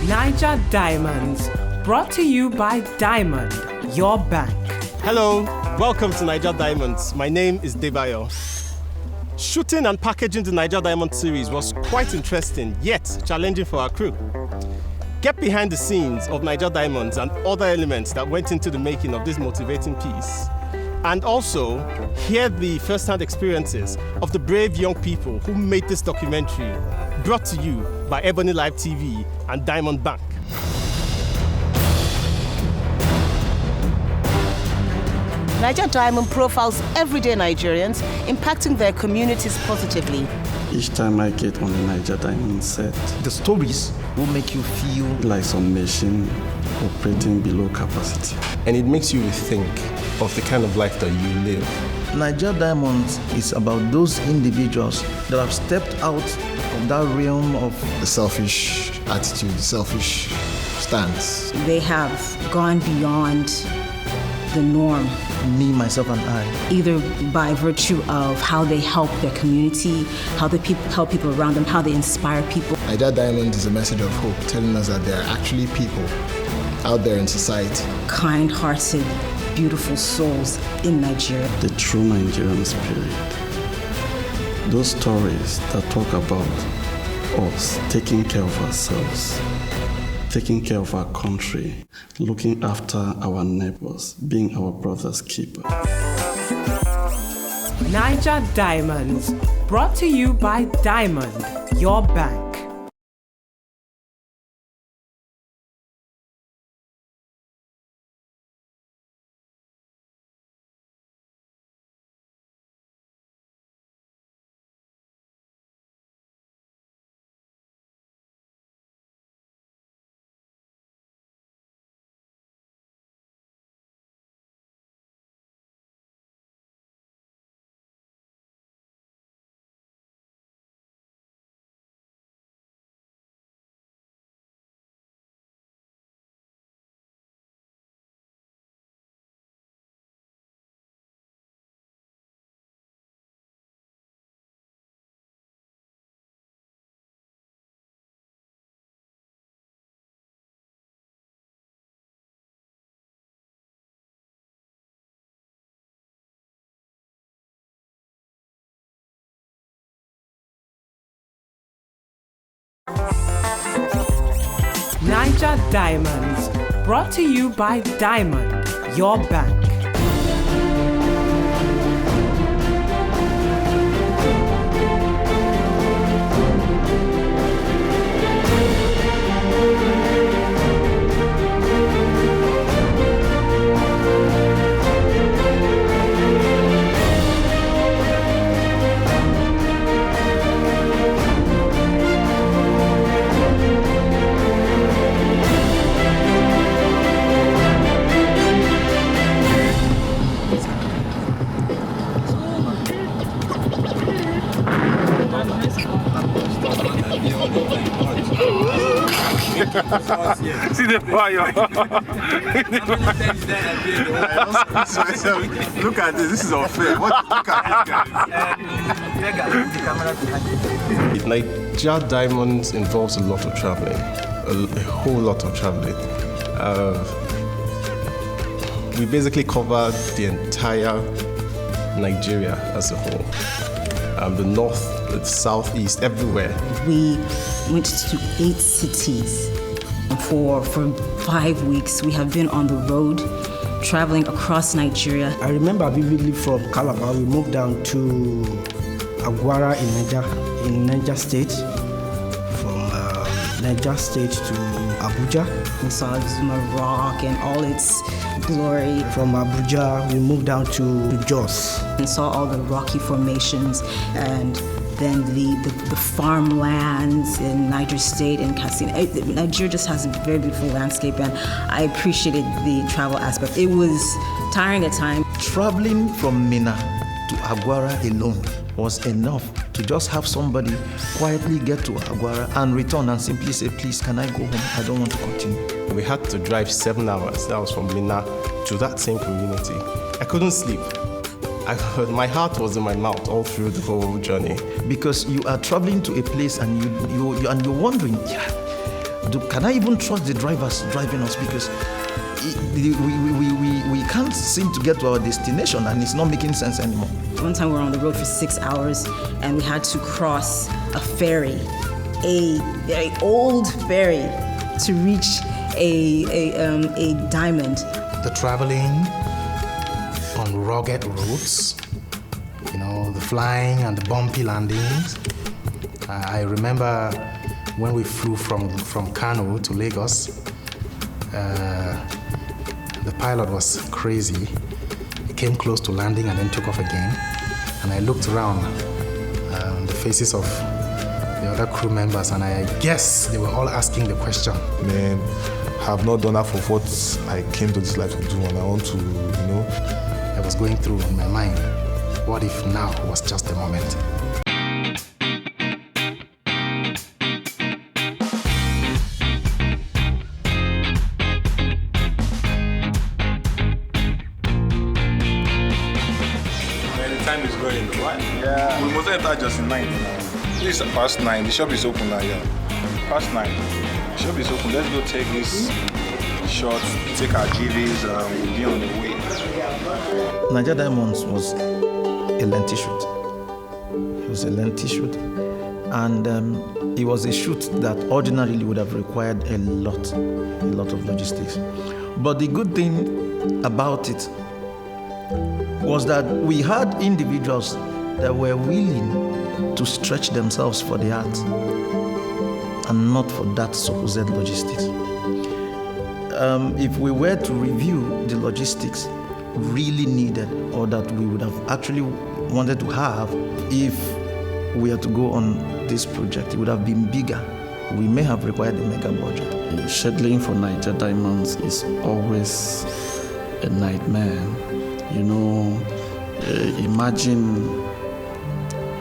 Naija Diamonds, brought to you by Diamond, your bank. Hello, welcome to Naija Diamonds. My name is Debayo. Shooting and packaging the Naija Diamond series was quite interesting, yet challenging for our crew. Get behind the scenes of Naija Diamonds and other elements that went into the making of this motivating piece. And also, hear the first-hand experiences of the brave young people who made this documentary, brought to you by Ebony Live TV and Diamond Bank. Naija Diamond profiles everyday Nigerians, impacting their communities positively. Each time I get on the Naija Diamond set, the stories will make you feel like some machine operating below capacity. And it makes you think of the kind of life that you live. Naija Diamonds is about those individuals that have stepped out of that realm of the selfish attitude, the selfish stance. They have gone beyond the norm. Me, myself, and I. Either by virtue of how they help their community, how they help people around them, how they inspire people. Naija Diamond is a message of hope, telling us that there are actually people out there in society. Kind-hearted, beautiful souls in Nigeria. The true Nigerian spirit. Those stories that talk about us taking care of ourselves, taking care of our country, looking after our neighbors, being our brother's keeper. Naija Diamonds, brought to you by Diamond, your bank. Naija Diamonds, brought to you by Diamond, your bank. See the fire. Look at this. This is unfair. Look at this guy. Naija Diamonds involves a lot of traveling, a whole lot of traveling. We basically cover the entire Nigeria as a whole. The north, the southeast, everywhere. We went to 8 cities. For 5 weeks, we have been on the road, traveling across Nigeria. I remember vividly from Calabar, we moved down to Agwara in Naija State. From Naija State to Abuja. We saw Zuma Rock and all its glory. From Abuja, we moved down to Jos. And saw all the rocky formations and then the farmlands in Niger State and Katsina. Nigeria just has a very beautiful landscape, and I appreciated the travel aspect. It was tiring at times. Traveling from Minna to Agwara alone was enough to just have somebody quietly get to Agwara and return and simply say, please, can I go home? I don't want to continue. We had to drive 7 hours. That was from Minna to that same community. I couldn't sleep. My heart was in my mouth all through the whole journey. Because you are traveling to a place and you're wondering, can I even trust the drivers driving us? Because we can't seem to get to our destination, and it's not making sense anymore. One time we were on the road for 6 hours, and we had to cross a ferry, a very old ferry, to reach a diamond. The traveling on rugged roads, the flying and the bumpy landings. I remember when we flew from Kano to Lagos, the pilot was crazy. He came close to landing and then took off again. And I looked around the faces of the other crew members, and I guess they were all asking the question. Man, I have not done that for what I came to this life to do, and I want to, I was going through in my mind, what if now was just the moment? Time is going, right? Yeah. We must enter just in 9 now. This is past 9. The shop is open now, yeah. Past 9. The shop is open. Let's go take this shot, take our GVs, we'll be on the way. Naija Diamonds was a lengthy shoot. It was a lengthy shoot. And it was a shoot that ordinarily would have required a lot of logistics. But the good thing about it was that we had individuals that were willing to stretch themselves for the art and not for that supposed logistics. If we were to review the logistics really needed, or that we would have actually wanted to have if we had to go on this project, it would have been bigger. We may have required a mega budget. Scheduling for Naija Diamonds is always a nightmare. Imagine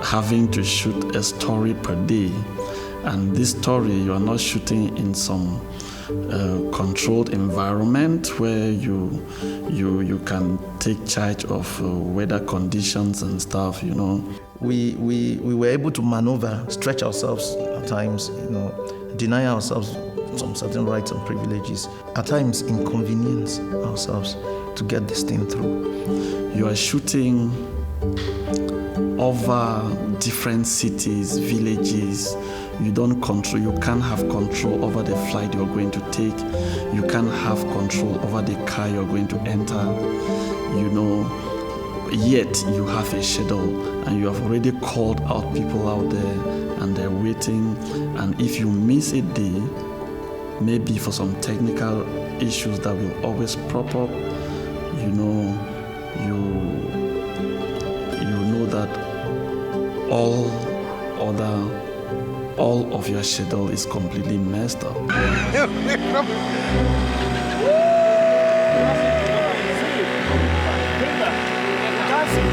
having to shoot a story per day, and this story you are not shooting in some controlled environment where you can take charge of weather conditions and stuff. We were able to maneuver, stretch ourselves at times, deny ourselves some certain rights and privileges, at times inconvenience ourselves to get this thing through. You are shooting over different cities, villages. You can't have control over the flight you're going to take. You can't have control over the car you're going to enter. Yet you have a schedule, and you have already called out people out there, and they're waiting. And if you miss a day, maybe for some technical issues that will always prop up, you know that all of your schedule is completely messed up.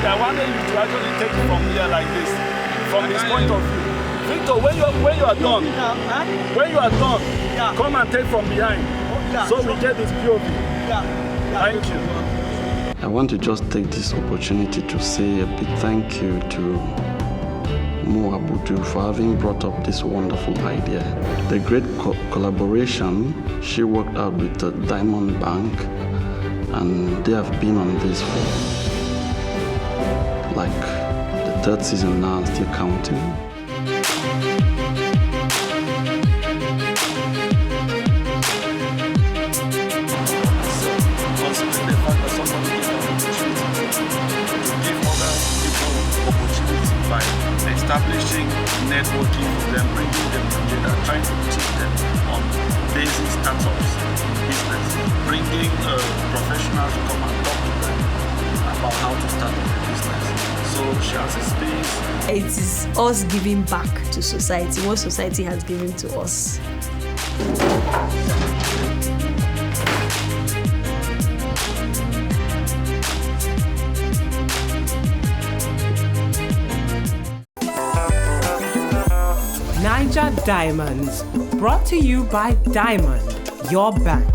I wanted you to actually take it from here like this, from this point of view. Victor, when you are done, come and take from behind, so we get this POV. Thank you. I want to just take this opportunity to say a big thank you to Muabudu for having brought up this wonderful idea. The great collaboration she worked out with the Diamond Bank, and they have been on this for like the 3rd season now, still counting. Establishing networking with them, bringing them together, trying to teach them on basic startups, business, bringing professionals to come and talk to them about how to start a business. So she has a space. It is us giving back to society, what society has given to us. Naija Diamonds, brought to you by Diamond, your bank.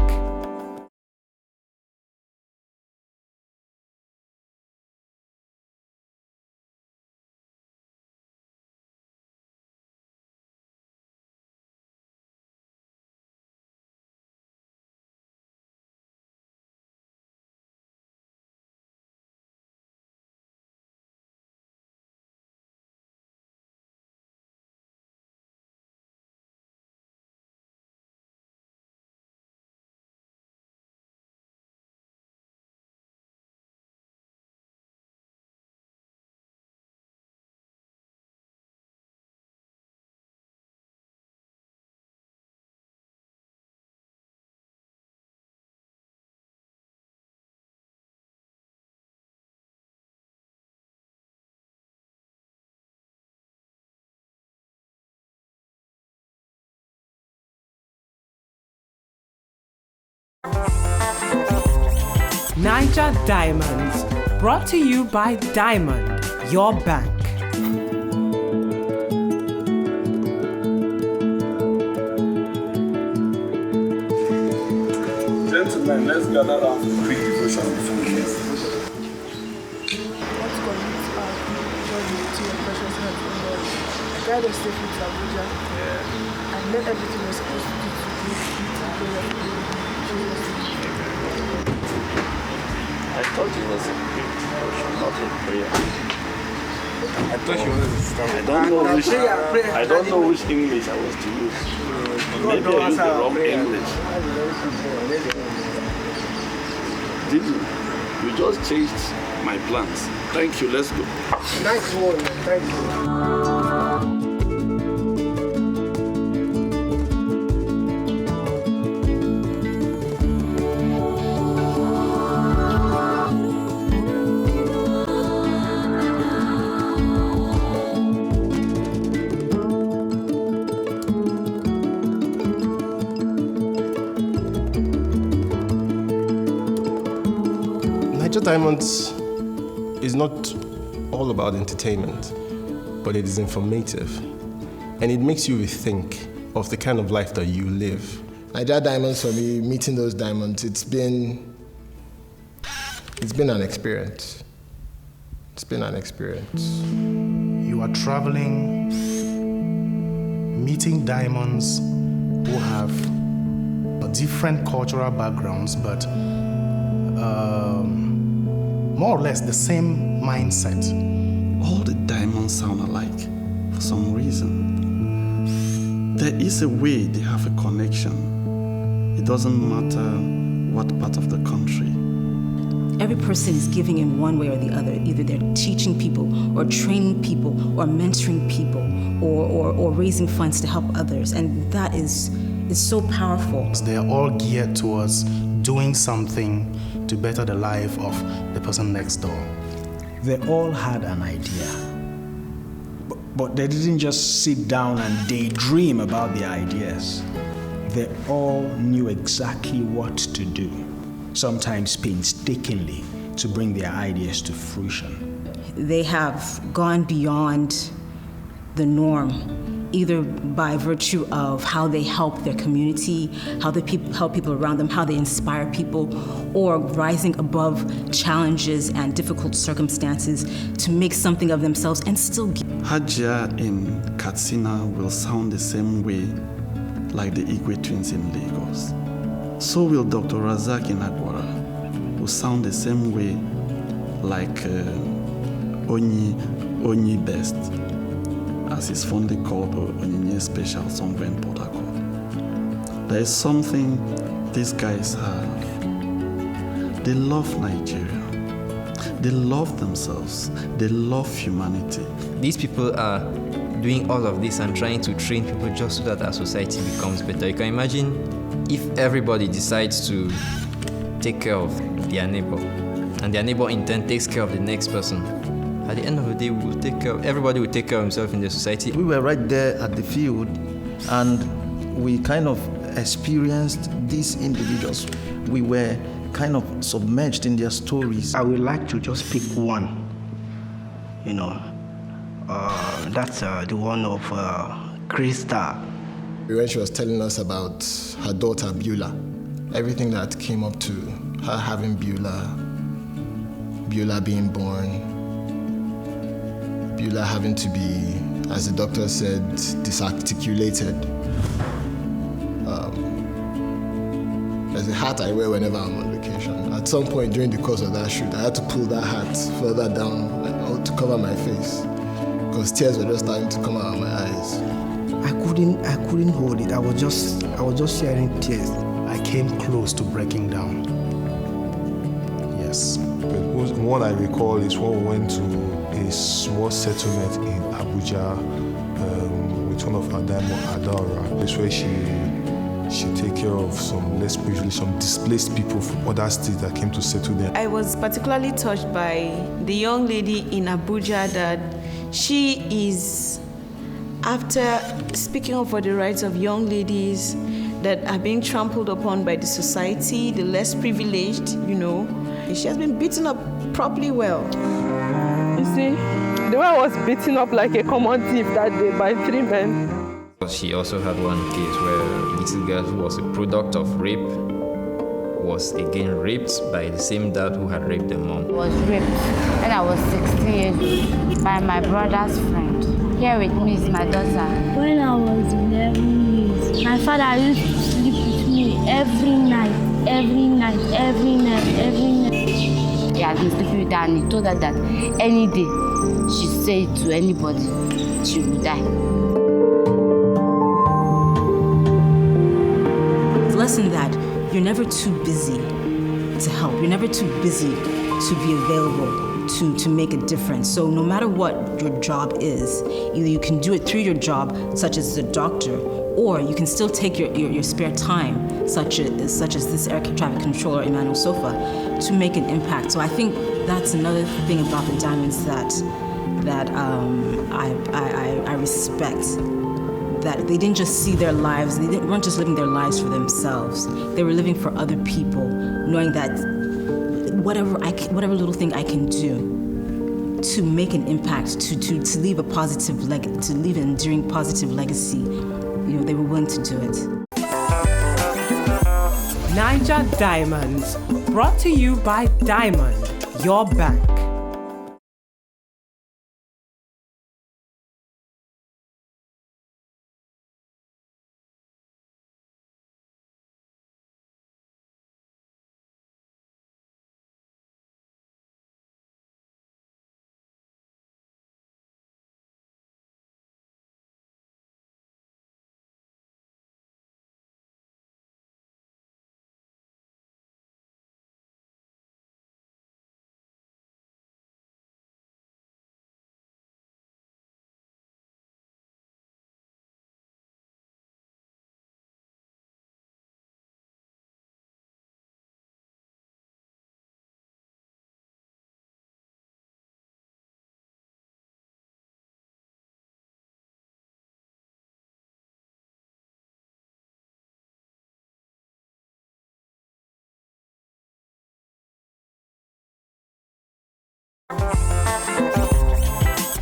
Naija Diamonds, brought to you by Diamond, your bank. Gentlemen, let's gather around for quick devotion before we leave. Let's commit our journey to your precious hands, O Lord. Guide us safely to Abuja. And let everything we're supposed to do today be I thought it was a quick devotion, not a prayer. I thought you wanted to start. I don't know which English I was to use. Maybe I used the wrong English. Did you? You just changed my plans. Thank you. Let's go. Nice one. Thank you. Naija Diamonds is not all about entertainment, but it is informative. And it makes you rethink of the kind of life that you live. Naija Diamonds, for me, meeting those diamonds, it's been an experience. It's been an experience. You are traveling, meeting diamonds who have different cultural backgrounds, but more or less the same mindset. All the diamonds sound alike for some reason. There is a way they have a connection. It doesn't matter what part of the country. Every person is giving in one way or the other. Either they're teaching people or training people or mentoring people or raising funds to help others. And that is so powerful. They are all geared towards doing something to better the life of the person next door. They all had an idea, but they didn't just sit down and daydream about the ideas. They all knew exactly what to do, sometimes painstakingly, to bring their ideas to fruition. They have gone beyond the norm, either by virtue of how they help their community, how they help people around them, how they inspire people, or rising above challenges and difficult circumstances to make something of themselves and still give. Hajia in Katsina will sound the same way like the Igwe twins in Lagos. So will Dr. Razak in Agwara, will sound the same way like Onyi Best, as is fondly called Onyinye Special somewhere in Port Harcourt. There is something these guys have. They love Nigeria. They love themselves. They love humanity. These people are doing all of this and trying to train people just so that our society becomes better. You can imagine if everybody decides to take care of their neighbor, and their neighbor in turn takes care of the next person. At the end of the day, everybody will take care of himself in the society. We were right there at the field, and we kind of experienced these individuals. We were kind of submerged in their stories. I would like to just pick one, that's the one of Krista. When she was telling us about her daughter Beulah, everything that came up to her having Beulah being born, Beulah having to be, as the doctor said, disarticulated. There's a hat I wear whenever I'm on vacation. At some point during the course of that shoot, I had to pull that hat further down to cover my face because tears were just starting to come out of my eyes. I couldn't hold it. I was just shedding tears. I came close to breaking down. Yes. One I recall is when we went to a small settlement in Abuja with one of our diamond Adara. That's where she take care of some less privileged, some displaced people from other states that came to settle there. I was particularly touched by the young lady in Abuja that she is, after speaking up for the rights of young ladies that are being trampled upon by the society, the less privileged, properly. She has been beaten up properly well. You see, the way I was beaten up like a common thief that day by 3 men. She also had one case where a little girl who was a product of rape was again raped by the same dad who had raped the mom. I was raped when I was 16 years old by my brother's friend. Here with me is my daughter. When I was 11 years, my father used to sleep with me every night, every night, every night, every night. He had been sleeping with her and he told her that any day she say it to anybody, she will die. The lesson that you're never too busy to help. You're never too busy to be available, to make a difference. So no matter what your job is, either you can do it through your job, such as a doctor, or you can still take your spare time, such as this air traffic controller, Emmanuel Sofa, to make an impact. So I think that's another thing about the Diamonds that I respect. That they didn't just see their lives, they weren't just living their lives for themselves. They were living for other people, knowing that whatever little thing I can do to make an impact, to leave a positive to leave an enduring positive legacy, they were willing to do it. Naija Diamonds, brought to you by Daimond, your bank.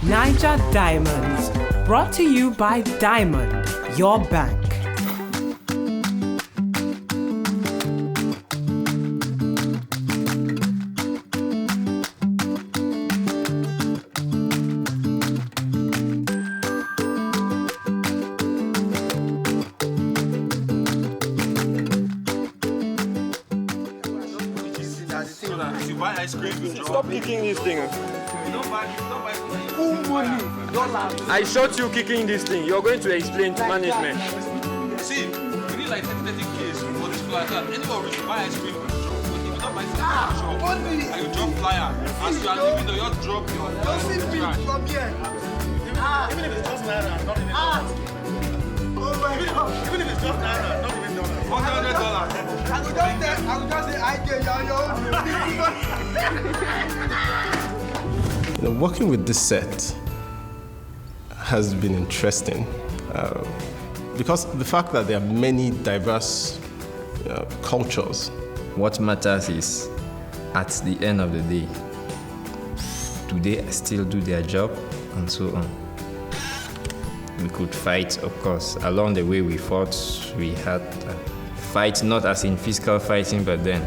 Naija Diamonds, brought to you by Daimond, your bank. Stop kicking this thing. I shot you kicking this thing. You're going to explain to management. See, we need like 30 Ks for this flyer. Anybody will buy ice cream. If you don't buy something, and you drop flyer. As you are leaving, you just drop your trash. From here. Even if it's just naira, not even dollars. Even if it's just naira, not even dollars. $100. I will just say, I get Working with this set has been interesting because the fact that there are many diverse cultures. What matters is, at the end of the day, do they still do their job, and so on. We could fight, of course. Along the way we fought, we had fight, not as in physical fighting, but then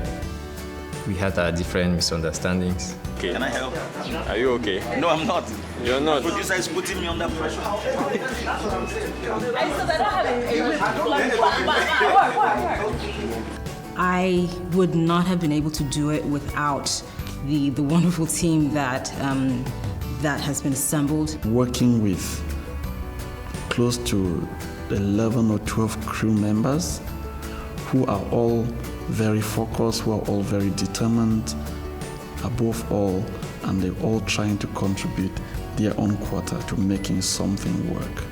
we had our different misunderstandings. Okay. Can I help? Are you okay? No, I'm not. You're not. The producer is putting me under pressure. I would not have been able to do it without the wonderful team that has been assembled. Working with close to 11 or 12 crew members who are all very focused, who are all very determined, above all, and they're all trying to contribute their own quota to making something work.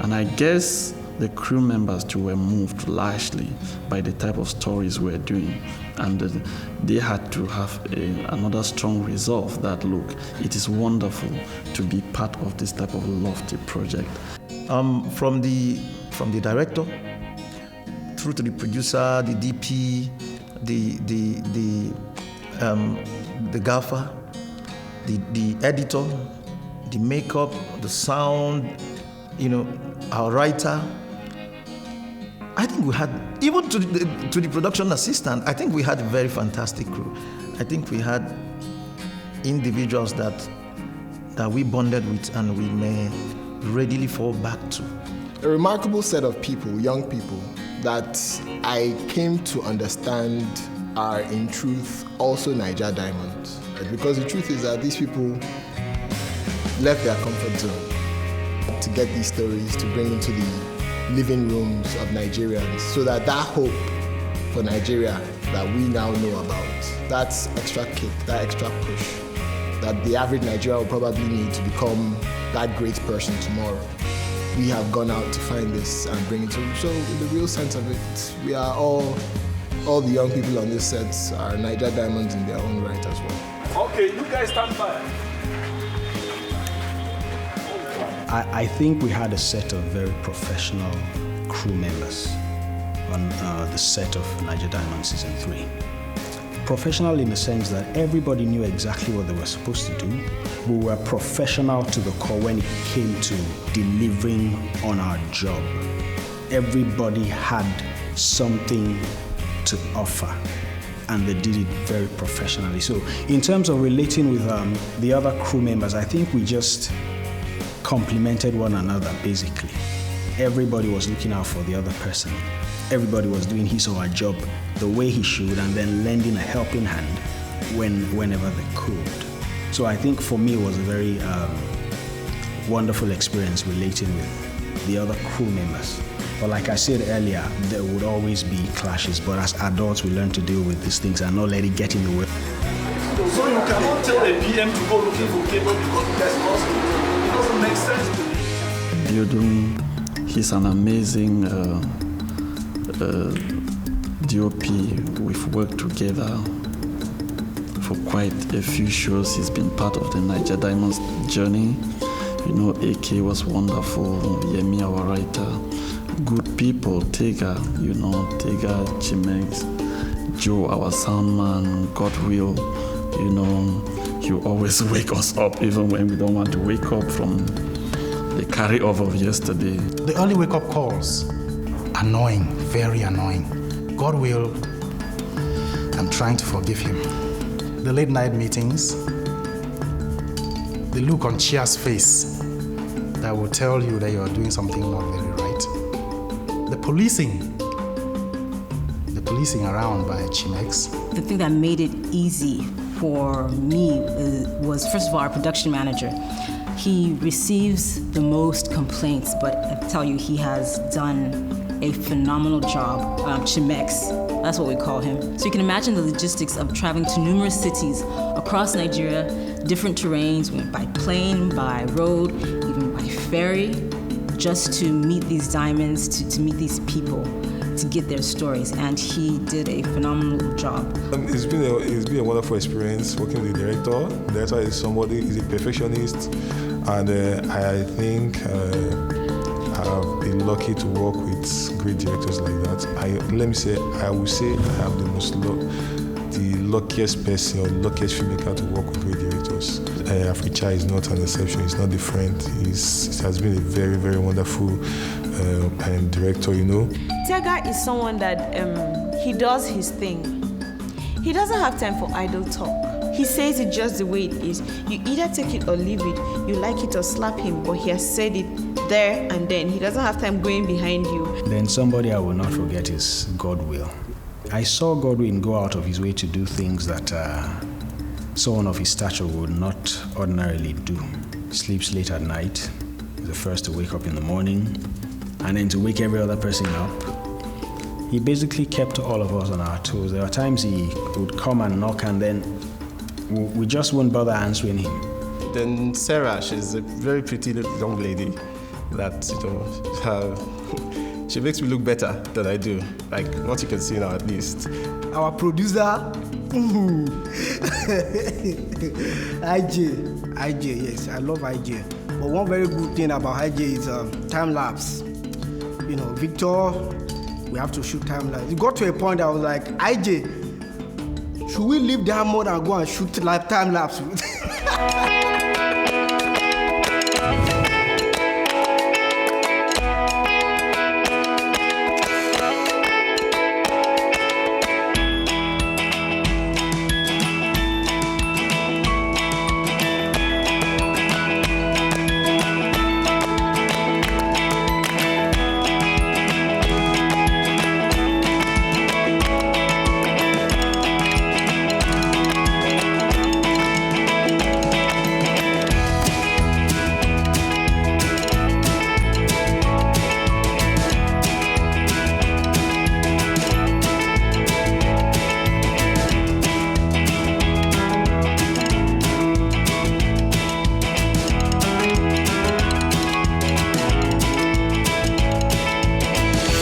And I guess the crew members too were moved largely by the type of stories we're doing, and they had to have another strong resolve that, look, it is wonderful to be part of this type of lofty project. From the director through to the producer, the DP, the the gaffer, the editor, the makeup, the sound, our writer. I think we had, even to the production assistant, I think we had a very fantastic crew. I think we had individuals that we bonded with and we may readily fall back to. A remarkable set of people, young people, that I came to understand are in truth also Naija diamonds. Because the truth is that these people left their comfort zone to get these stories, to bring into the living rooms of Nigerians, so that hope for Nigeria that we now know about, that's extra kick, that extra push, that the average Nigerian will probably need to become that great person tomorrow. We have gone out to find this and bring it to. So in the real sense of it, we are all the young people on this set are Naija diamonds in their own right as well. Okay, you guys stand by. I think we had a set of very professional crew members on the set of Naija Diamond Season 3. Professional in the sense that everybody knew exactly what they were supposed to do. We were professional to the core when it came to delivering on our job. Everybody had something to offer, and they did it very professionally. So in terms of relating with the other crew members, I think we just complemented one another, basically. Everybody was looking out for the other person. Everybody was doing his or her job the way he should, and then lending a helping hand whenever they could. So I think for me it was a very wonderful experience relating with the other crew members. But like I said earlier, there would always be clashes, but as adults we learn to deal with these things and not let it get in the way. So you cannot tell a PM to go looking for cable because you guys lost it. It doesn't make sense to me. Biodun, he's an amazing DOP. We've worked together for quite a few shows. He's been part of the Naija Diamonds journey. AK was wonderful, Yemi, our writer. Good people, Tega, Chimex, Joe, our sound man, God will, you always wake us up even when we don't want to wake up from the carry-over of yesterday. The early wake-up calls, annoying, very annoying. God will, I'm trying to forgive him. The late-night meetings, the look on Chia's face that will tell you that you're doing something not very right. The policing around by Chimex. The thing that made it easy for me was, first of all, our production manager. He receives the most complaints, but I tell you, he has done a phenomenal job. Chimex, that's what we call him. So you can imagine the logistics of traveling to numerous cities across Nigeria, different terrains, we went by plane, by road, even by ferry, just to meet these diamonds, to meet these people, to get their stories, and he did a phenomenal job. It's been a wonderful experience working with the director. The director is he's a perfectionist, and I think I've been lucky to work with great directors like that. I would say I am the luckiest person or luckiest filmmaker to work with great directors. Africa is not an exception, it's not different. It has been a very, very wonderful director, Tega is someone that he does his thing. He doesn't have time for idle talk. He says it just the way it is. You either take it or leave it. You like it or slap him, but he has said it there and then. He doesn't have time going behind you. Then somebody I will not forget is Godwill. I saw Godwin go out of his way to do things that someone of his stature would not ordinarily do. Sleeps late at night, is the first to wake up in the morning, and then to wake every other person up. He basically kept all of us on our toes. There were times he would come and knock, and then we just wouldn't bother answering him. Then Sarah, she's a very pretty young lady that, she makes me look better than I do, like what you can see now at least. Our producer, IJ, yes, I love IJ. But one very good thing about IJ is time lapse. Victor, we have to shoot time lapse. It got to a point I was like, IJ, Should we leave Diamond and go and shoot time lapse?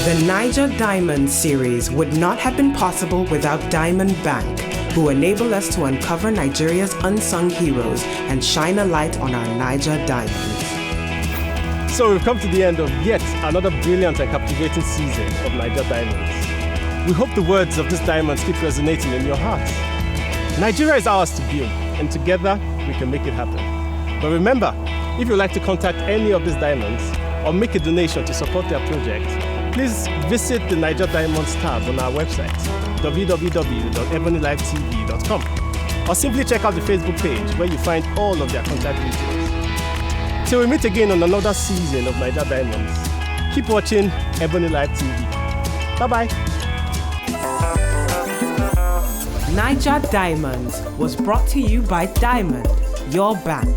The Naija Diamond series would not have been possible without Diamond Bank, who enable us to uncover Nigeria's unsung heroes and shine a light on our Naija diamonds. So we've come to the end of yet another brilliant and captivating season of Naija Diamonds. We hope the words of these diamonds keep resonating in your heart. Nigeria is ours to build, and together we can make it happen. But remember, if you'd like to contact any of these diamonds or make a donation to support their project, please visit the Naija Diamonds tab on our website, www.ebonylivetv.com, or simply check out the Facebook page where you find all of their contact details. Till we meet again on another season of Naija Diamonds, keep watching Ebony Live TV. Bye-bye. Naija Diamonds was brought to you by Diamond, your bank.